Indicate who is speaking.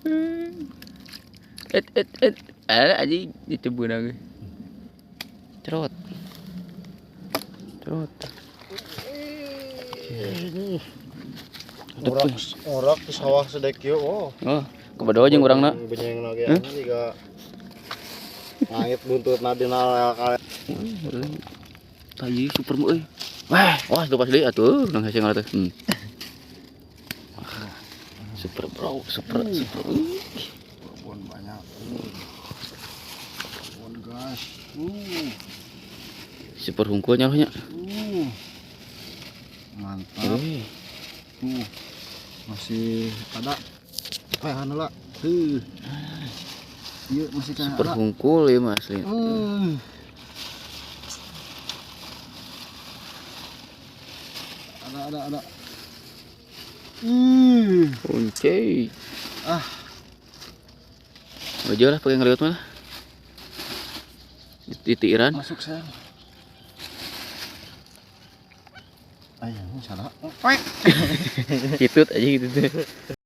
Speaker 1: Aja dicoba lagi. Cerot. Cerot.
Speaker 2: Orak di sawah sedek yuk. Oh.
Speaker 1: Oh, kepada jeung urangna.
Speaker 2: Benyeng lagi juga. Ngait buntut nadina kali.
Speaker 1: Tadi super euy. Wah, wah lepas deui atuh nang hese ngalah teh. Super bro, super.
Speaker 2: Babon banyak. Babon gas.
Speaker 1: Super hungkul nya.
Speaker 2: Mantap. Masih ada. Anu lah. Iya masih kan
Speaker 1: Super hungkul ya Mas.
Speaker 2: Ada.
Speaker 1: Kunci. Aja lah pakai ngeliat mah. Titiran.
Speaker 2: Masuk sayang. Ayo, salah.
Speaker 1: Kitut aja gitu tuh.